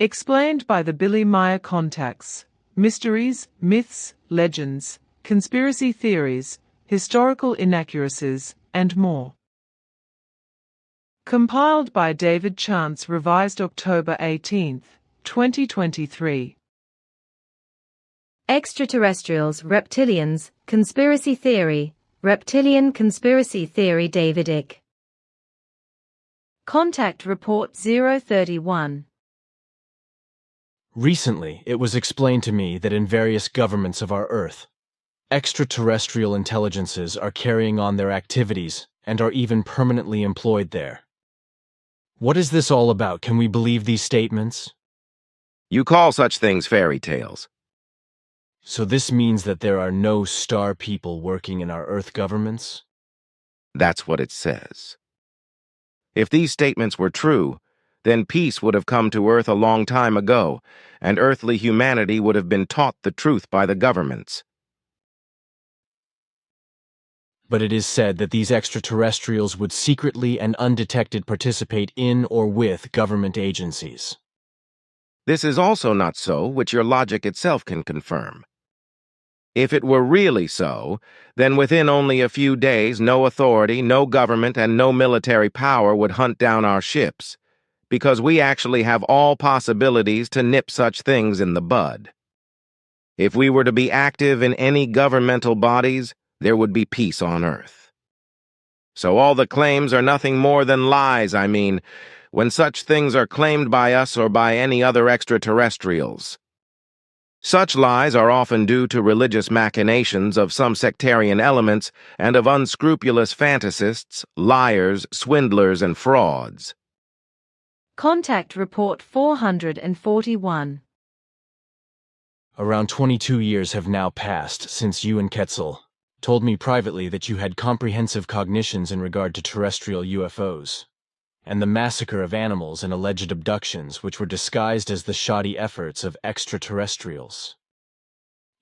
Explained by the Billy Meier contacts. Mysteries, myths, legends, conspiracy theories, historical inaccuracies, and more. Compiled by David Chance, revised October 18, 2023. Extraterrestrials, Reptilians, Conspiracy Theory, Reptilian Conspiracy Theory. David Icke. Contact Report 031. Recently, it was explained to me that in various governments of our Earth, extraterrestrial intelligences are carrying on their activities and are even permanently employed there. What is this all about? Can we believe these statements? You call such things fairy tales. So this means that there are no star people working in our Earth governments? That's what it says. If these statements were true, then peace would have come to Earth a long time ago, and earthly humanity would have been taught the truth by the governments. But it is said that these extraterrestrials would secretly and undetected participate in or with government agencies. This is also not so, which your logic itself can confirm. If it were really so, then within only a few days no authority, no government, and no military power would hunt down our ships, because we actually have all possibilities to nip such things in the bud. If we were to be active in any governmental bodies, there would be peace on Earth. So all the claims are nothing more than lies, when such things are claimed by us or by any other extraterrestrials. Such lies are often due to religious machinations of some sectarian elements and of unscrupulous fantasists, liars, swindlers, and frauds. Contact Report 441. Around 22 years have now passed since you and Quetzal told me privately that you had comprehensive cognitions in regard to terrestrial UFOs, and the massacre of animals and alleged abductions which were disguised as the shoddy efforts of extraterrestrials.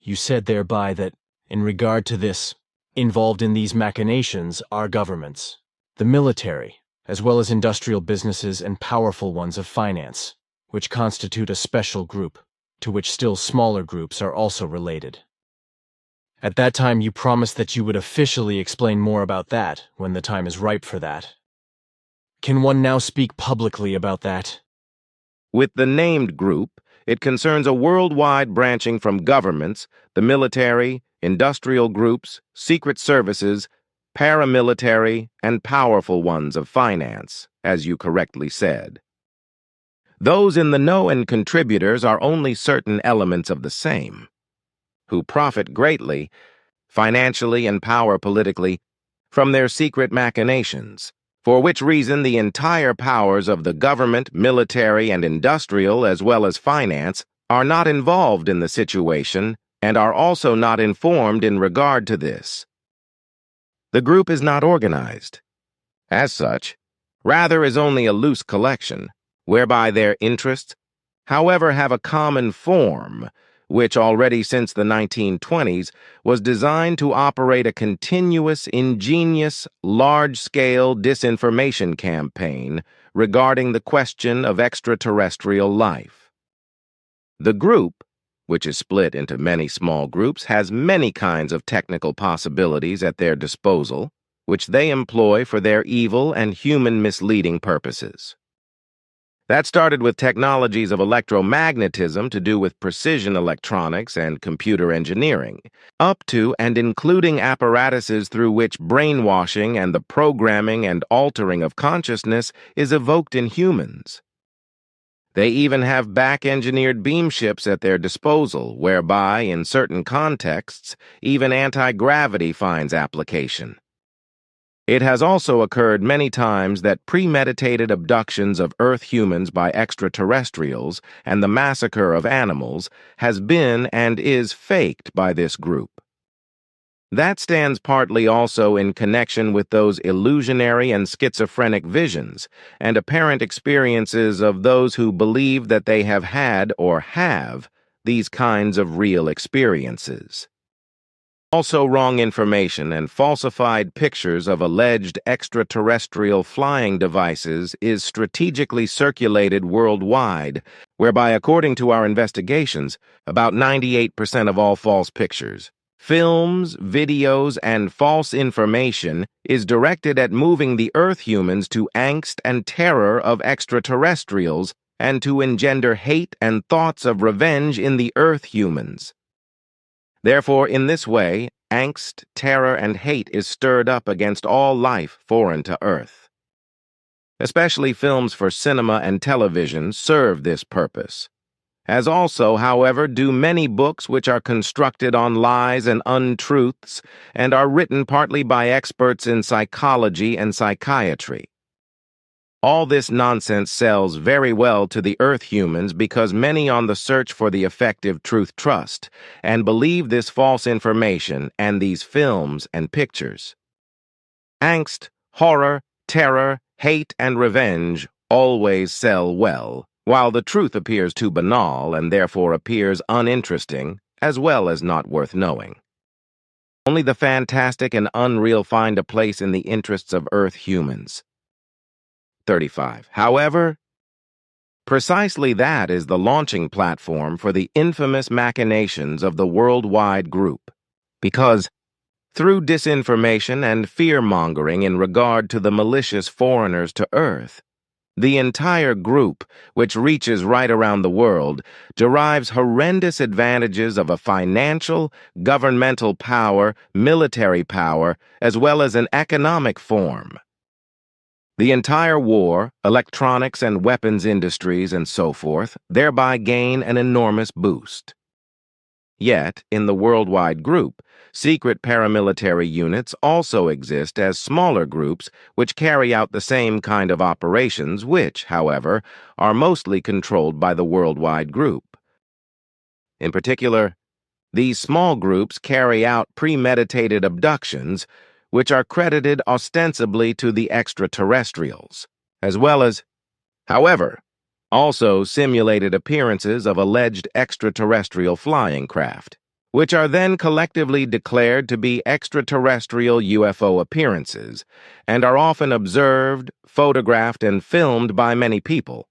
You said thereby that, in regard to this, involved in these machinations are governments, the military, as well as industrial businesses and powerful ones of finance, which constitute a special group, to which still smaller groups are also related. At that time you promised that you would officially explain more about that when the time is ripe for that. Can one now speak publicly about that? With the named group, it concerns a worldwide branching from governments, the military, industrial groups, secret services, paramilitary, and powerful ones of finance, as you correctly said. Those in the know and contributors are only certain elements of the same, who profit greatly, financially and power politically, from their secret machinations, for which reason the entire powers of the government, military, and industrial, as well as finance, are not involved in the situation and are also not informed in regard to this. The group is not organized. As such, rather is only a loose collection, whereby their interests, however, have a common form, which already since the 1920s was designed to operate a continuous, ingenious, large-scale disinformation campaign regarding the question of extraterrestrial life. The group, which is split into many small groups, has many kinds of technical possibilities at their disposal, which they employ for their evil and human misleading purposes. That started with technologies of electromagnetism to do with precision electronics and computer engineering, up to and including apparatuses through which brainwashing and the programming and altering of consciousness is evoked in humans. They even have back-engineered beam ships at their disposal, whereby, in certain contexts, even anti-gravity finds application. It has also occurred many times that premeditated abductions of Earth humans by extraterrestrials and the massacre of animals has been and is faked by this group. That stands partly also in connection with those illusionary and schizophrenic visions and apparent experiences of those who believe that they have had or have these kinds of real experiences. Also, wrong information and falsified pictures of alleged extraterrestrial flying devices is strategically circulated worldwide whereby, according to our investigations, about 98% of all false pictures, films, videos, and false information is directed at moving the Earth humans to angst and terror of extraterrestrials and to engender hate and thoughts of revenge in the Earth humans. Therefore, in this way, angst, terror, and hate is stirred up against all life foreign to Earth. Especially films for cinema and television serve this purpose, as also, however, do many books which are constructed on lies and untruths and are written partly by experts in psychology and psychiatry. All this nonsense sells very well to the Earth humans because many on the search for the effective truth trust and believe this false information and these films and pictures. Angst, horror, terror, hate, and revenge always sell well, while the truth appears too banal and therefore appears uninteresting as well as not worth knowing. Only the fantastic and unreal find a place in the interests of Earth humans. 35. However, precisely that is the launching platform for the infamous machinations of the worldwide group, because through disinformation and fear-mongering in regard to the malicious foreigners to Earth, the entire group, which reaches right around the world, derives horrendous advantages of a financial, governmental power, military power, as well as an economic form. The entire war, electronics and weapons industries, and so forth, thereby gain an enormous boost. Yet, in the worldwide group, secret paramilitary units also exist as smaller groups which carry out the same kind of operations which, however, are mostly controlled by the worldwide group. In particular, these small groups carry out premeditated abductions which are credited ostensibly to the extraterrestrials, as well as, however, also simulated appearances of alleged extraterrestrial flying craft, which are then collectively declared to be extraterrestrial UFO appearances, and are often observed, photographed, and filmed by many people.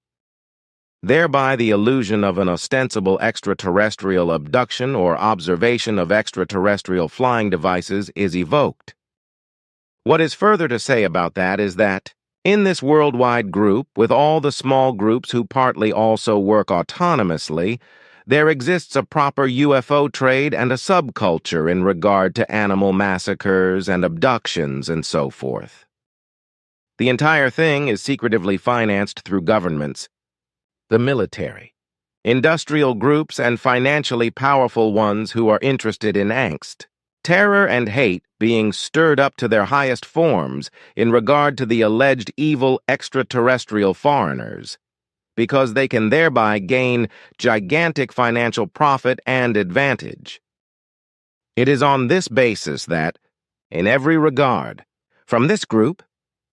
Thereby the illusion of an ostensible extraterrestrial abduction or observation of extraterrestrial flying devices is evoked. What is further to say about that is that, in this worldwide group, with all the small groups who partly also work autonomously, there exists a proper UFO trade and a subculture in regard to animal massacres and abductions and so forth. The entire thing is secretively financed through governments, the military, industrial groups, and financially powerful ones who are interested in angst, terror, and hate being stirred up to their highest forms in regard to the alleged evil extraterrestrial foreigners, because they can thereby gain gigantic financial profit and advantage. It is on this basis that, in every regard, from this group,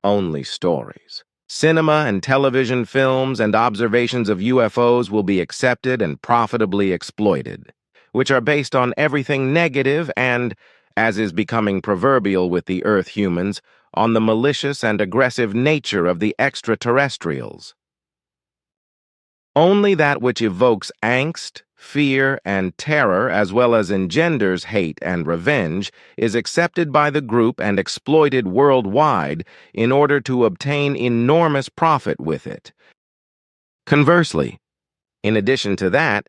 only stories, cinema and television films and observations of UFOs will be accepted and profitably exploited, which are based on everything negative and, as is becoming proverbial with the Earth humans, on the malicious and aggressive nature of the extraterrestrials. Only that which evokes angst, fear, and terror, as well as engenders hate and revenge, is accepted by the group and exploited worldwide in order to obtain enormous profit with it. Conversely, in addition to that,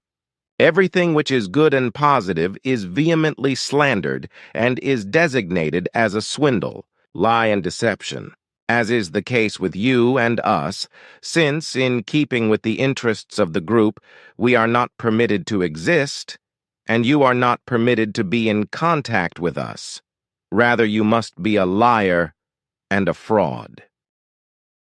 everything which is good and positive is vehemently slandered and is designated as a swindle, lie, and deception, as is the case with you and us, since, in keeping with the interests of the group, we are not permitted to exist, and you are not permitted to be in contact with us. Rather, you must be a liar and a fraud.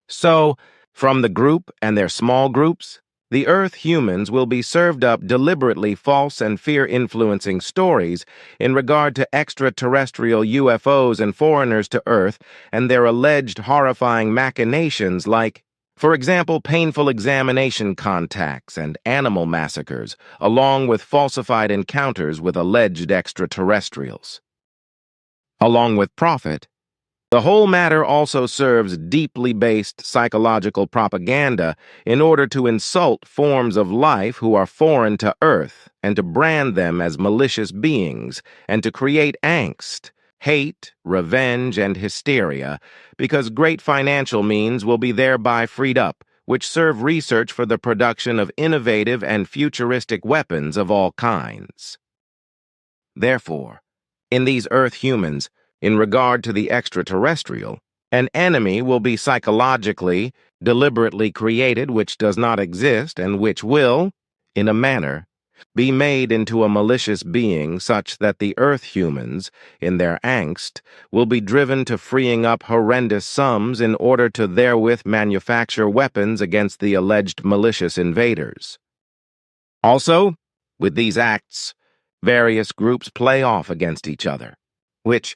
So, from the group and their small groups, the Earth humans will be served up deliberately false and fear-influencing stories in regard to extraterrestrial UFOs and foreigners to Earth and their alleged horrifying machinations like, for example, painful examination contacts and animal massacres, along with falsified encounters with alleged extraterrestrials. Along with profit, The whole matter also serves deeply based psychological propaganda in order to insult forms of life who are foreign to Earth and to brand them as malicious beings and to create angst, hate, revenge, and hysteria because great financial means will be thereby freed up, which serve research for the production of innovative and futuristic weapons of all kinds. Therefore, in these Earth humans, in regard to the extraterrestrial, an enemy will be psychologically, deliberately created which does not exist and which will, in a manner, be made into a malicious being such that the Earth humans, in their angst, will be driven to freeing up horrendous sums in order to therewith manufacture weapons against the alleged malicious invaders. Also, with these acts, various groups play off against each other, which,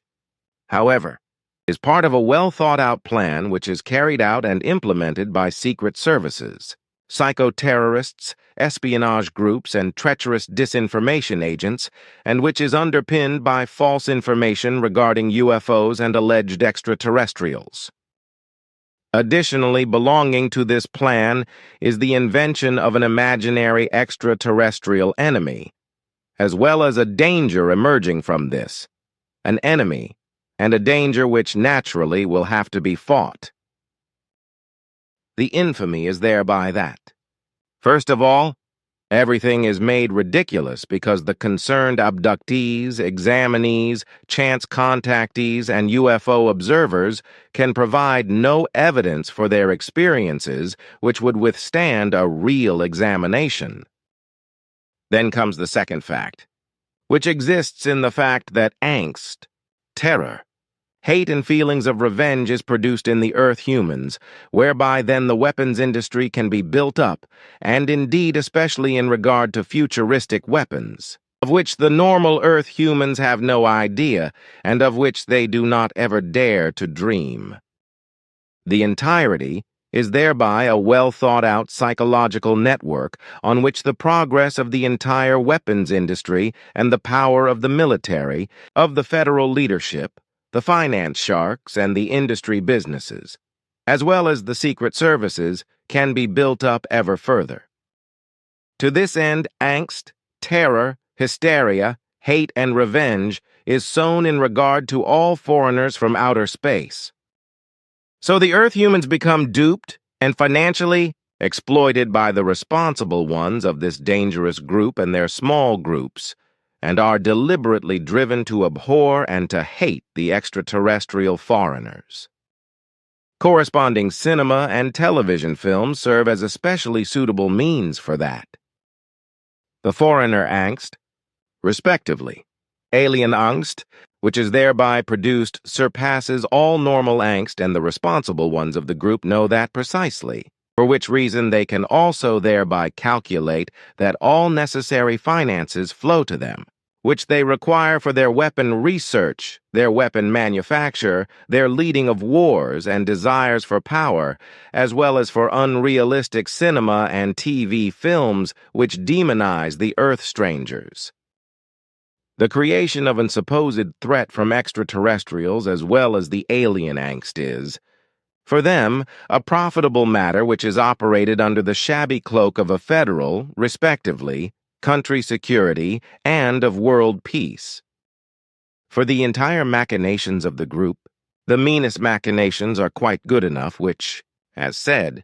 however, is part of a well-thought-out plan which is carried out and implemented by secret services, psychoterrorists, espionage groups, and treacherous disinformation agents, and which is underpinned by false information regarding UFOs and alleged extraterrestrials. Additionally, belonging to this plan is the invention of an imaginary extraterrestrial enemy, as well as a danger emerging from this, an enemy, and a danger which naturally will have to be fought. The infamy is thereby that, first of all, everything is made ridiculous because the concerned abductees, examinees, chance contactees, and UFO observers can provide no evidence for their experiences which would withstand a real examination. Then comes the second fact, which exists in the fact that angst, terror, hate and feelings of revenge is produced in the Earth humans, whereby then the weapons industry can be built up, and indeed especially in regard to futuristic weapons, of which the normal Earth humans have no idea, and of which they do not ever dare to dream. The entirety is thereby a well-thought-out psychological network on which the progress of the entire weapons industry and the power of the military, of the federal leadership, the finance sharks, and the industry businesses, as well as the secret services, can be built up ever further. To this end, angst, terror, hysteria, hate, and revenge is sown in regard to all foreigners from outer space. So the Earth humans become duped and financially exploited by the responsible ones of this dangerous group and their small groups, and are deliberately driven to abhor and to hate the extraterrestrial foreigners. Corresponding cinema and television films serve as especially suitable means for that. The foreigner angst, respectively, alien angst, which is thereby produced, surpasses all normal angst, and the responsible ones of the group know that precisely, for which reason they can also thereby calculate that all necessary finances flow to them, which they require for their weapon research, their weapon manufacture, their leading of wars and desires for power, as well as for unrealistic cinema and TV films which demonize the Earth strangers. The creation of a supposed threat from extraterrestrials as well as the alien angst is, for them, a profitable matter which is operated under the shabby cloak of a federal, respectively, country security, and of world peace. For the entire machinations of the group, the meanest machinations are quite good enough, which, as said,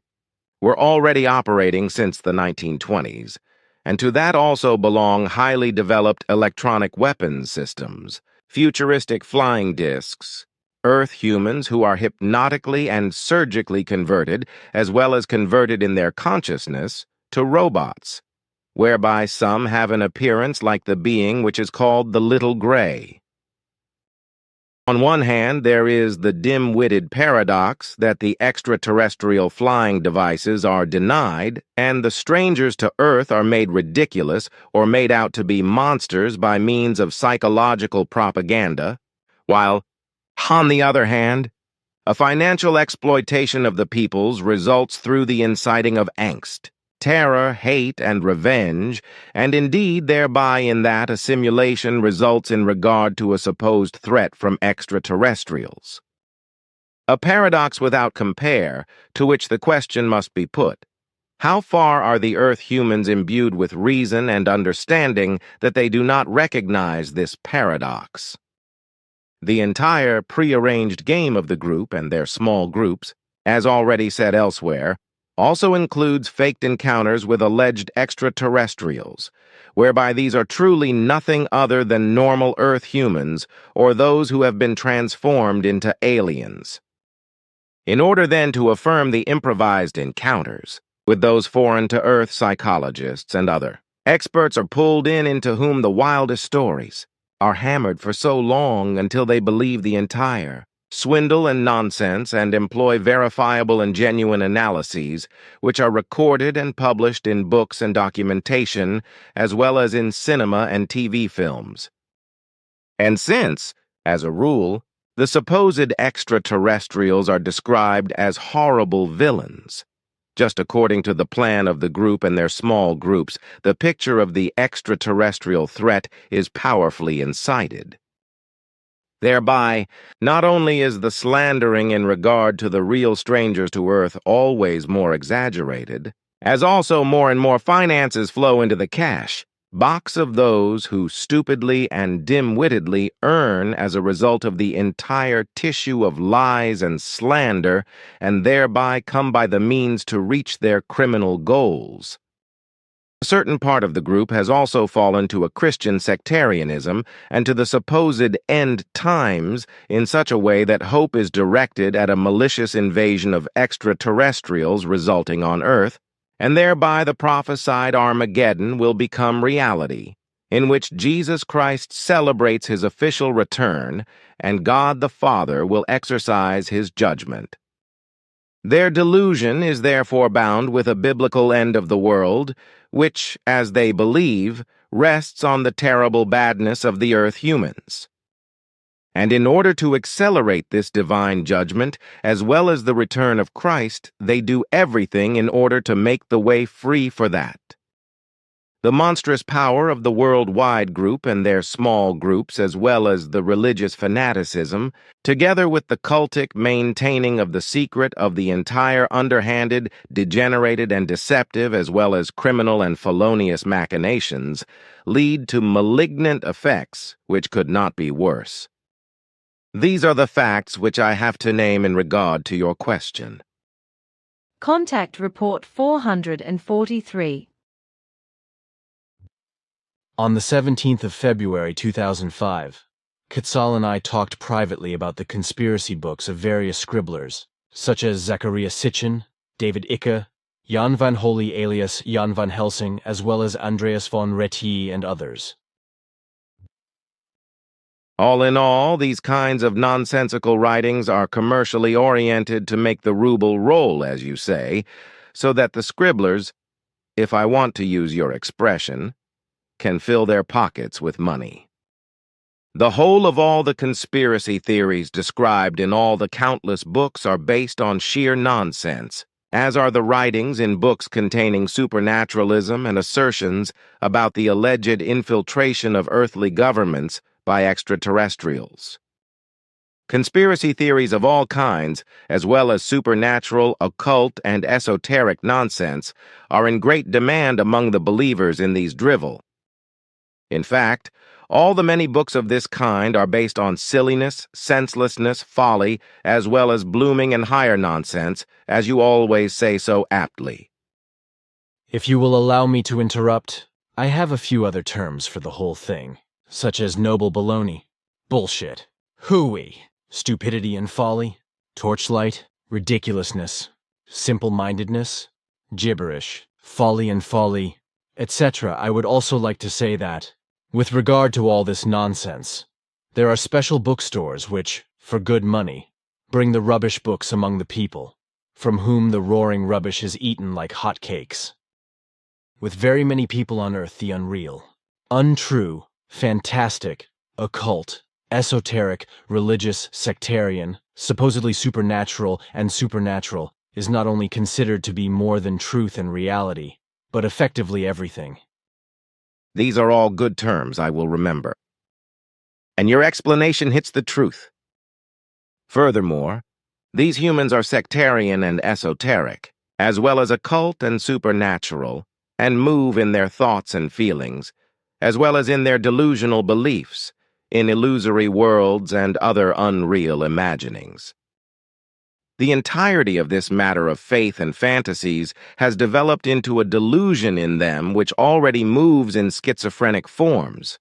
were already operating since the 1920s, and to that also belong highly developed electronic weapons systems, futuristic flying discs, Earth humans who are hypnotically and surgically converted, as well as converted in their consciousness, to robots, whereby some have an appearance like the being which is called the Little Gray. On one hand, there is the dim-witted paradox that the extraterrestrial flying devices are denied, and the strangers to Earth are made ridiculous or made out to be monsters by means of psychological propaganda, while, on the other hand, a financial exploitation of the peoples results through the inciting of angst, terror, hate, and revenge, and indeed thereby in that a simulation results in regard to a supposed threat from extraterrestrials. A paradox without compare, to which the question must be put. How far are the Earth humans imbued with reason and understanding that they do not recognize this paradox? The entire prearranged game of the group and their small groups, as already said elsewhere, also includes faked encounters with alleged extraterrestrials, whereby these are truly nothing other than normal Earth humans or those who have been transformed into aliens. In order then to affirm the improvised encounters with those foreign-to-Earth psychologists and other experts are pulled in into whom the wildest stories are hammered for so long until they believe the entire swindle and nonsense and employ verifiable and genuine analyses which are recorded and published in books and documentation as well as in cinema and TV films. And since, as a rule, the supposed extraterrestrials are described as horrible villains, just according to the plan of the group and their small groups, the picture of the extraterrestrial threat is powerfully incited. Thereby, not only is the slandering in regard to the real strangers to Earth always more exaggerated, as also more and more finances flow into the cash box of those who stupidly and dim-wittedly earn as a result of the entire tissue of lies and slander and thereby come by the means to reach their criminal goals. A certain part of the group has also fallen to a Christian sectarianism and to the supposed end times in such a way that hope is directed at a malicious invasion of extraterrestrials resulting on Earth, and thereby the prophesied Armageddon will become reality, in which Jesus Christ celebrates his official return and God the Father will exercise his judgment. Their delusion is therefore bound with a biblical end of the world, which, as they believe, rests on the terrible badness of the Earth humans. And in order to accelerate this divine judgment, as well as the return of Christ, they do everything in order to make the way free for that. The monstrous power of the worldwide group and their small groups, as well as the religious fanaticism, together with the cultic maintaining of the secret of the entire underhanded, degenerated, and deceptive, as well as criminal and felonious machinations, lead to malignant effects which could not be worse. These are the facts which I have to name in regard to your question. Contact Report 443. On the 17th of February 2005, Quetzal and I talked privately about the conspiracy books of various scribblers, such as Zachariah Sitchin, David Icke, Jan van Holy alias Jan van Helsing, as well as Andreas von Reti and others. All in all, these kinds of nonsensical writings are commercially oriented to make the ruble roll, as you say, so that the scribblers, if I want to use your expression, can fill their pockets with money. The whole of all the conspiracy theories described in all the countless books are based on sheer nonsense, as are the writings in books containing supernaturalism and assertions about the alleged infiltration of earthly governments by extraterrestrials. Conspiracy theories of all kinds, as well as supernatural, occult, and esoteric nonsense, are in great demand among the believers in these drivel. In fact, all the many books of this kind are based on silliness, senselessness, folly, as well as blooming and higher nonsense, as you always say so aptly. If you will allow me to interrupt, I have a few other terms for the whole thing, such as noble baloney, bullshit, hooey, stupidity and folly, torchlight, ridiculousness, simple-mindedness, gibberish, folly and folly, etc. I would also like to say that, with regard to all this nonsense, there are special bookstores which, for good money, bring the rubbish books among the people, from whom the roaring rubbish is eaten like hot cakes. With very many people on earth, the unreal, untrue, fantastic, occult, esoteric, religious, sectarian, supposedly supernatural, and supernatural is not only considered to be more than truth and reality, but effectively everything. These are all good terms I will remember. And your explanation hits the truth. Furthermore, These humans are sectarian and esoteric, as well as occult and supernatural, and move in their thoughts and feelings, as well as in their delusional beliefs, in illusory worlds and other unreal imaginings. The entirety of this matter of faith and fantasies has developed into a delusion in them which already moves in schizophrenic forms,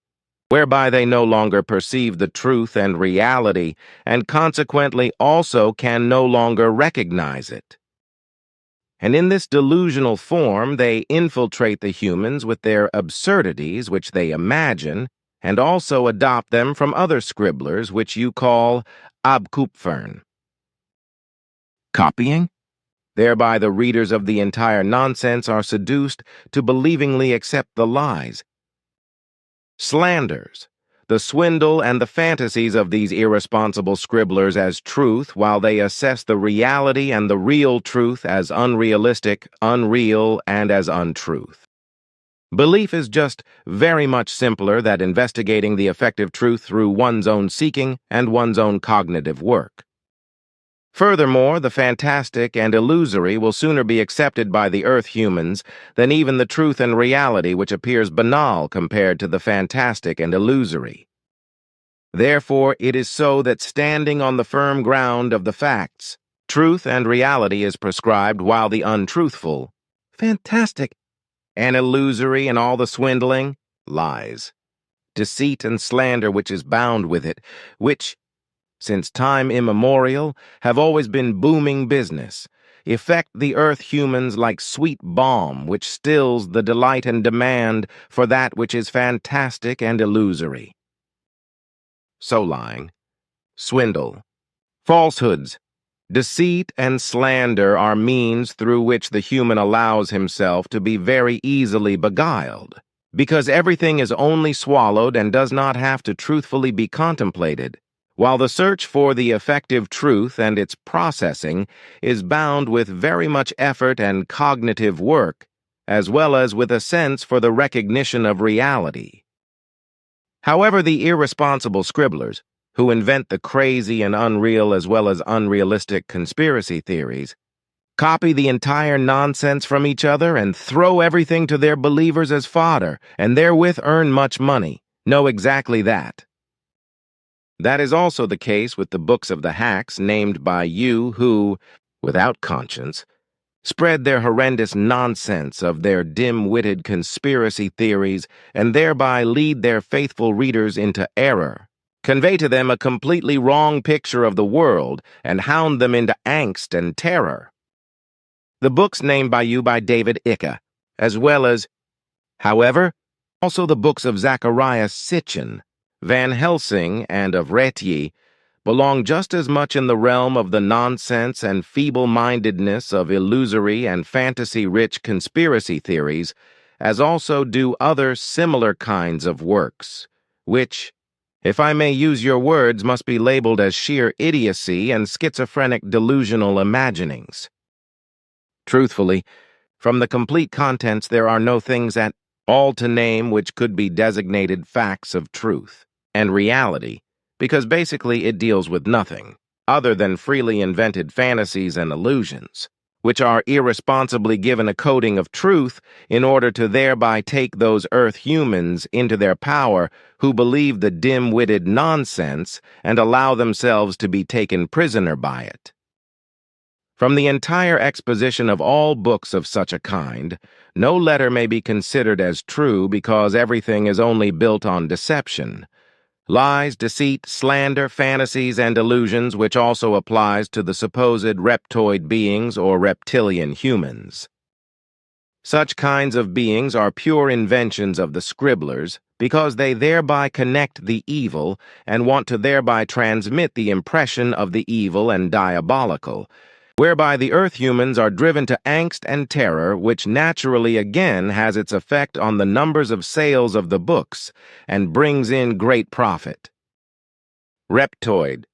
whereby they no longer perceive the truth and reality, and consequently also can no longer recognize it. And in this delusional form, they infiltrate the humans with their absurdities which they imagine, and also adopt them from other scribblers which you call abkupfern. Copying? Thereby the readers of the entire nonsense are seduced to believingly accept the lies, slanders, the swindle and the fantasies of these irresponsible scribblers as truth, while they assess the reality and the real truth as unrealistic, unreal, and as untruth. Belief is just very much simpler than investigating the effective truth through one's own seeking and one's own cognitive work. Furthermore, the fantastic and illusory will sooner be accepted by the Earth humans than even the truth and reality which appears banal compared to the fantastic and illusory. Therefore, it is so that standing on the firm ground of the facts, truth and reality is prescribed, while the untruthful, fantastic, and illusory and all the swindling, lies, deceit and slander which is bound with it, which, since time immemorial, have always been booming business, affect the Earth humans like sweet balm which stills the delight and demand for that which is fantastic and illusory. So lying, swindle, falsehoods, deceit, and slander are means through which the human allows himself to be very easily beguiled, because everything is only swallowed and does not have to truthfully be contemplated, while the search for the effective truth and its processing is bound with very much effort and cognitive work, as well as with a sense for the recognition of reality. However, the irresponsible scribblers, who invent the crazy and unreal as well as unrealistic conspiracy theories, copy the entire nonsense from each other and throw everything to their believers as fodder, and therewith earn much money, know exactly that. That is also the case with the books of the hacks named by you who, without conscience, spread their horrendous nonsense of their dim-witted conspiracy theories and thereby lead their faithful readers into error, convey to them a completely wrong picture of the world, and hound them into angst and terror. The books named by you by David Icke, as well as, however, also the books of Zacharias Sitchin, Van Helsing, and of Retier, belong just as much in the realm of the nonsense and feeble-mindedness of illusory and fantasy-rich conspiracy theories, as also do other similar kinds of works, which, if I may use your words, must be labeled as sheer idiocy and schizophrenic delusional imaginings. Truthfully, from the complete contents there are no things at all to name which could be designated facts of truth and reality, because basically it deals with nothing other than freely invented fantasies and illusions, which are irresponsibly given a coating of truth in order to thereby take those Earth humans into their power who believe the dim-witted nonsense and allow themselves to be taken prisoner by it. From the entire exposition of all books of such a kind, no letter may be considered as true because everything is only built on deception. Lies, deceit, slander, fantasies, and illusions, which also applies to the supposed reptoid beings or reptilian humans. Such kinds of beings are pure inventions of the scribblers because they thereby connect the evil and want to thereby transmit the impression of the evil and diabolical, whereby the Earth humans are driven to angst and terror, which naturally again has its effect on the numbers of sales of the books and brings in great profit. Reptoid,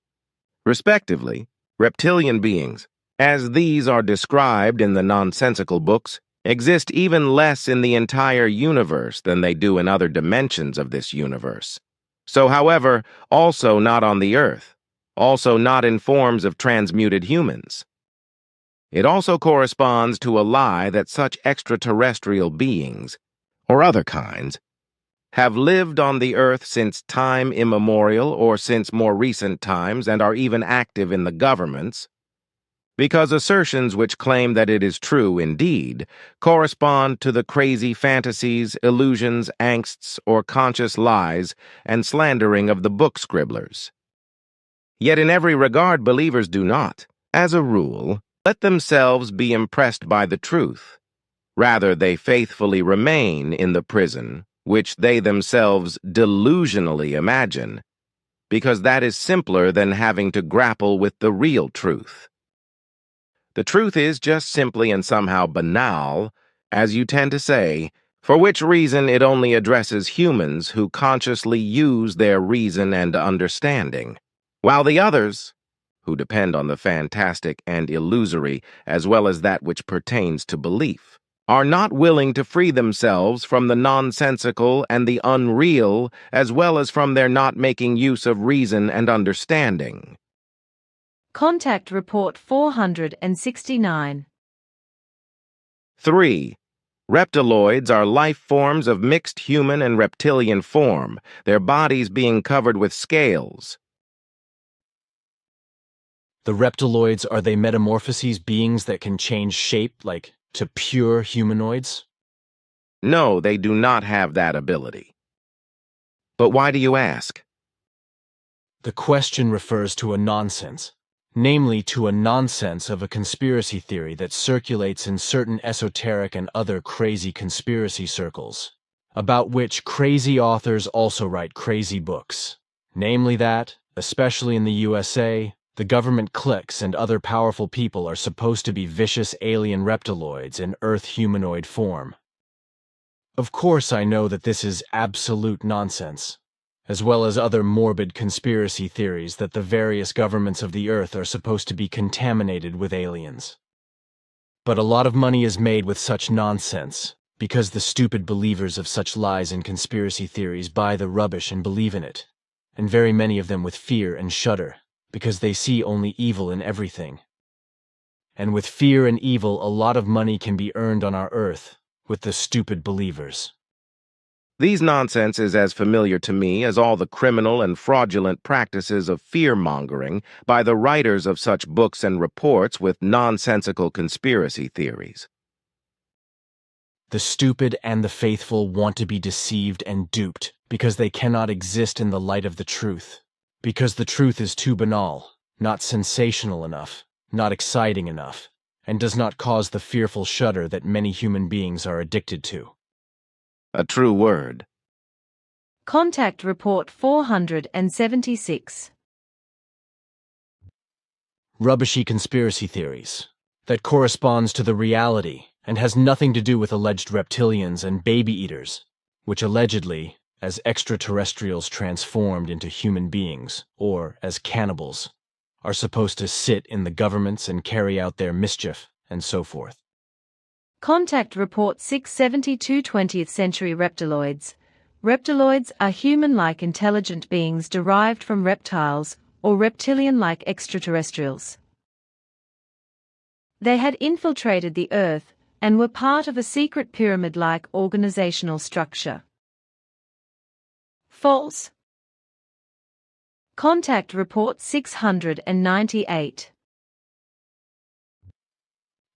respectively, reptilian beings, as these are described in the nonsensical books, exist even less in the entire universe than they do in other dimensions of this universe. So, however, also not on the Earth. also not in forms of transmuted humans. It also corresponds to a lie that such extraterrestrial beings, or other kinds, have lived on the earth since time immemorial or since more recent times and are even active in the governments, because assertions which claim that it is true indeed correspond to the crazy fantasies, illusions, angsts, or conscious lies and slandering of the book scribblers. Yet in every regard believers do not, as a rule, let themselves be impressed by the truth. Rather, they faithfully remain in the prison, which they themselves delusionally imagine, because that is simpler than having to grapple with the real truth. The truth is just simply and somehow banal, as you tend to say, for which reason it only addresses humans who consciously use their reason and understanding, while the others, who depend on the fantastic and illusory as well as that which pertains to belief, are not willing to free themselves from the nonsensical and the unreal as well as from their not making use of reason and understanding. Contact Report 469. 3. Reptiloids are life forms of mixed human and reptilian form, their bodies being covered with scales. The reptiloids, are they metamorphoses, beings that can change shape, like to pure humanoids? No, they do not have that ability. But why do you ask? The question refers to a nonsense, namely to a nonsense of a conspiracy theory that circulates in certain esoteric and other crazy conspiracy circles, about which crazy authors also write crazy books, namely that, especially in the USA, the government cliques and other powerful people are supposed to be vicious alien reptiloids in Earth humanoid form. Of course, I know that this is absolute nonsense, as well as other morbid conspiracy theories that the various governments of the Earth are supposed to be contaminated with aliens. But a lot of money is made with such nonsense, because the stupid believers of such lies and conspiracy theories buy the rubbish and believe in it, and very many of them with fear and shudder, because they see only evil in everything. And with fear and evil, a lot of money can be earned on our Earth with the stupid believers. These nonsense is as familiar to me as all the criminal and fraudulent practices of fear-mongering by the writers of such books and reports with nonsensical conspiracy theories. The stupid and the faithful want to be deceived and duped because they cannot exist in the light of the truth, because the truth is too banal, not sensational enough, not exciting enough, and does not cause the fearful shudder that many human beings are addicted to. A true word. Contact Report 476. Rubbishy conspiracy theories that corresponds to the reality and has nothing to do with alleged reptilians and baby eaters, which allegedly, as extraterrestrials transformed into human beings, or as cannibals, are supposed to sit in the governments and carry out their mischief, and so forth. Contact Report 672. 20th Century Reptiloids. Reptiloids are human-like intelligent beings derived from reptiles or reptilian-like extraterrestrials. They had infiltrated the Earth and were part of a secret pyramid-like organizational structure. False. Contact Report 698.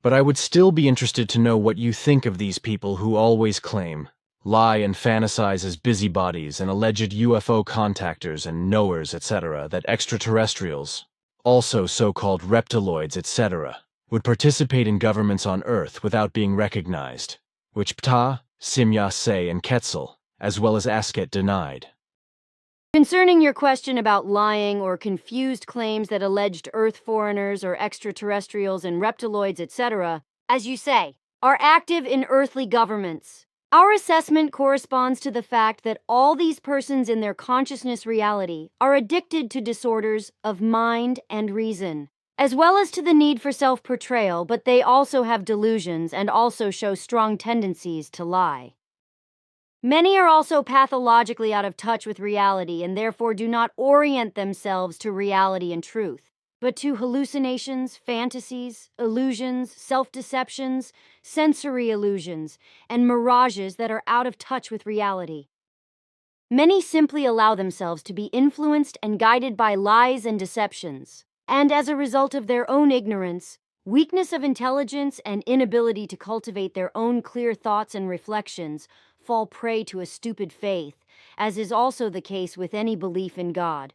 But I would still be interested to know what you think of these people who always claim, lie and fantasize as busybodies and alleged UFO contactors and knowers, etc., that extraterrestrials, also so-called reptiloids, etc., would participate in governments on Earth without being recognized, which Ptah, Simya say and Quetzal, as well as Asket denied. Concerning your question about lying or confused claims that alleged Earth foreigners or extraterrestrials and reptiloids, etc., as you say, are active in earthly governments, our assessment corresponds to the fact that all these persons in their consciousness reality are addicted to disorders of mind and reason, as well as to the need for self-portrayal, but they also have delusions and also show strong tendencies to lie. Many are also pathologically out of touch with reality and therefore do not orient themselves to reality and truth, but to hallucinations, fantasies, illusions, self-deceptions, sensory illusions, and mirages that are out of touch with reality. Many simply allow themselves to be influenced and guided by lies and deceptions, and as a result of their own ignorance, weakness of intelligence, and inability to cultivate their own clear thoughts and reflections, fall prey to a stupid faith, as is also the case with any belief in God.